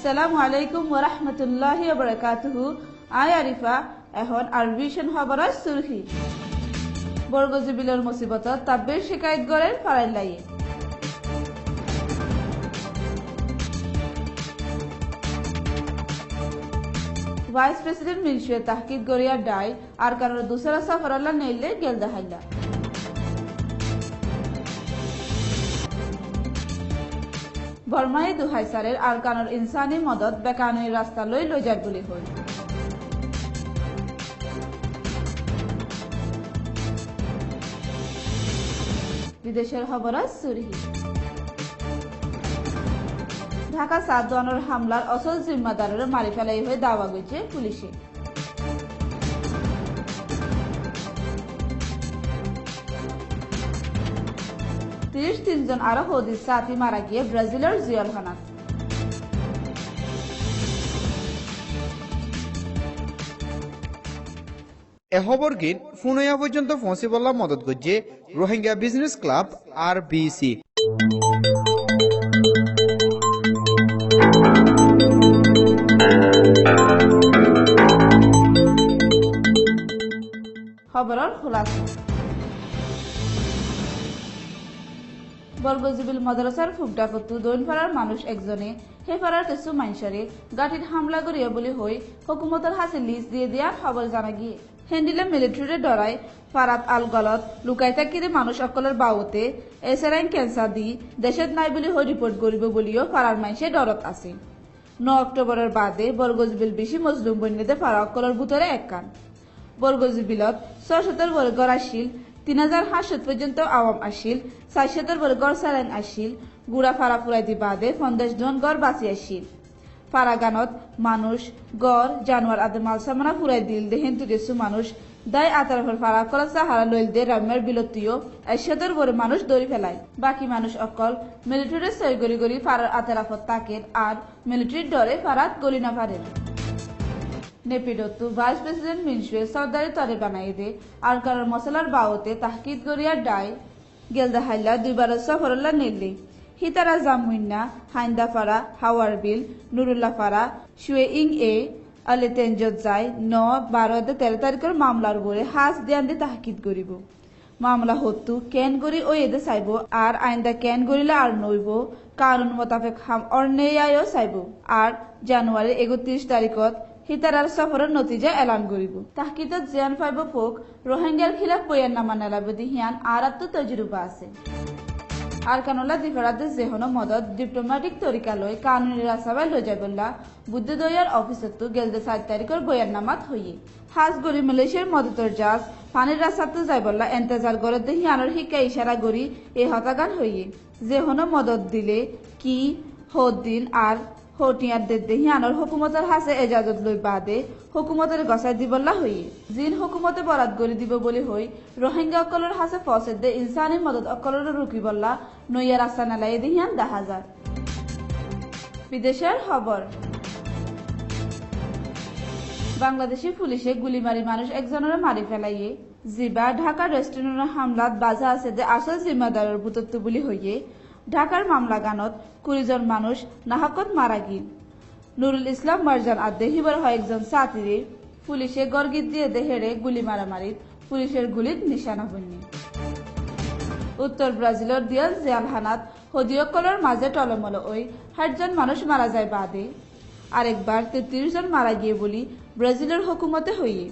আসসালামু আলাইকুম ওয়া রাহমাতুল্লাহি ওয়া বারাকাতুহু। আয় আরিফা এখন আরবিশন খবরের সুরখি বর্গজীবিলের মুসিবতত তাব্বির শিকায়ত গড়ের ফারাইল লাইয়ে ভাইস প্রেসিডেন্ট মিলশুয়ে তাহকিক গড়িয়া ডাই আর কারোর দুসরা সফরাল্লাহ নেইলে গেল দেখাইলা বর্মাই দুহাইসারের আর কানোর ইনসানি মদত বেকানুই রাস্তা লই লইজার বলি হল বিদেশের খবর সুরহি ঢাকা সাদওয়ানোর হামলার অসল জিম্মাদারের মারি ফেলাই হয়ে দাওয়া গেছে পুলিশে। ৩৩ জন আরো হদিস সাথী মারা গিয়ে ব্রাজিলের জিয়ালখানাত। এ খবর গীত ফুনয়া পর্যন্ত পৌঁছিবলা মদত করছে রোহিঙ্গা বিজনেস ক্লাব RBC। খবরের খুলাসা বর্গজীবিল মাদ্রাসার ফুকডাকতু দৈনপাড়ার মানুষ একজনে হেপাড়ার কিছু মানুষরে গাঠির হামলা করিয়া বলি হই হুকুমতের হাতে লিজ দিয়ে দেওয়ার খবর জানা গিয়ে হেন্ডিলে মিলিটারিরে ডরাই ফারাত আল গলত লুকাই থাকিরে মানুষ অকলের বাউতে এসেরাইন ক্যান্সার দি দেশত নাই বলি হই রিপোর্ট করিব বলিও ফারার মানুষে ডরত আছে। 9 অক্টোবরের বাদে বর্গজীবিল বেশি মজলুম বন্যদে ফারা অকলের ভিতরে এক কান বর্গজীবিলত 600 বর্গর আসিল 3500 পর্যন্ত আওয়াম আসিল 400 বর্গর সালাইন আসিল গুড়া ফারা ফুরাই দি বাদে 50 জন গড় বাঁচি আসিল ফারাগানত মানুষ গড় জানোয়ার আদে মালসামানা ফুরাই দিল দে হেন্তু কিছু মানুষ দায় আতারফের ফারা কলা সাহারা লইল দে রামের বিলতিও 100 বড় মানুষ দড়ি ফেলায় বাকি মানুষ অকল মিলিটারি সই গড়ি গড়ি ফারার আতারাফত তাকের আর মিলিটারির ডরে ফারাত গলি না পারে নেপিডোতু ভাইস প্রেসিডেন্ট মিনশুয়ে সর্দারি তরে বানাই দে আর কারোর মশলার বাউতে তাহকিদ গড়িয়া ডাই গেলদা হাইলা 2 বার সফরল্লা নেলি হিতারা জামুইন্না হাইন্দাফাড়া হাওয়ার বিল নুরুল্লাহ ফাড়া শুয়ে ইং এ আলে তেঞ্জত যাই 9, 12, 13 তারিখের মামলার উপরে হাজ দিয়ান দিয়ে তাহকিদ করিব মামলা হতু কেন গড়ি ও এদে চাইব আর আইন্দা কেন গড়িলে আর নইব কানুন মোতাবেক হাম অন্যায়ও চাইব আর জানুয়ারি 31 তারিখত হিতারার সফরের নতিজা এলান করিব তাহকিদত জিয়ান পাইব ফোক রোহিঙ্গার খিলাফ বয়ান নামা নেলাবদি হিয়ান আর আত্ম তজরুবা আছে আর কানুল্লা দিফারাতে যেহনো মদত ডিপ্লোম্যাটিক তরিকা লই কানুনি রাসাবাই লই যাইবল্লা বুদ্ধদয়ার অফিসত গেলদে 7 তারিখের বয়ান নামাত হইয়ে হাজ গরি মালয়েশিয়ার মদতর জাজ পানির রাস্তাতে যাইবল্লা এন্তেজার গড়ে হিয়ানোর শিক্ষা ইশারা গড়ি এ হতাগান হইয়ে যেহনো মদত দিলে কি হদ্দিন আর হটিয়ার দে হিয়ানোর হুকুমতের হাসে এজাজত লই বাদে হুকুমতের গসাই দিবল্লা হইয়ে জিন হুকুমতে বরাদ গড়ি দিব বলি হই রোহিঙ্গা অকলের হাসে ফসে দে ইনসানি মদত অকলের রুকিবল্লা নইয়া রাস্তা নালাই দিহিয়ান 10,000 বিদেশের খবর বাংলাদেশি পুলিশে গুলি মারি মানুষ একজনের মারি ফেলাইয়ে জিবা ঢাকা রেস্টুরেন্টের হামলাত বাজা আছে যে আসল জিম্মাদারের বুতত্ব বলি হইয়ে ঢাকার মামলা গানত 20 জন মানুষ নাহাকত মারা গিল নুরুল ইসলাম মারজান আদে হিবার হয় একজন সাথীরে পুলিশে গর্গিত দিয়ে দেহেরে গুলি মারামারিত পুলিশের গুলিত নিশানা বন্যি উত্তর ব্রাজিলের দিয়াল জিয়ালখানাত হদিয়কলের মাঝে টলমল ওই 60 জন মানুষ মারা যায় বাদে আরেকবার 33 জন মারা গিয়ে বলি ব্রাজিলের হুকুমতে হইয়ে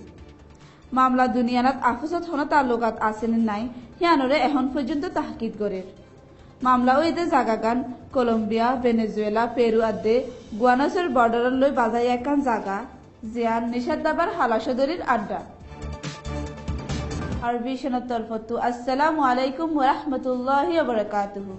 মামলা দুনিয়ানাত আফসত হন তাল্লুকাত আছেন নাই হিয়ানরে এখন পর্যন্ত তাহকিদ গড়ের মামলা ওইদে জাগাগান কলম্বিয়া ভেনেজুয়েলা পেরু আদে গুয়ানোসের বর্ডার লই বাজাই একান জাগা জিয়ান নিষাদ দাবার হালাসদরির আড্ডা আরবি সনদ তরফতু আসসালামু আলাইকুম ওয়া রাহমাতুল্লাহি ওয়া বারাকাতুহু।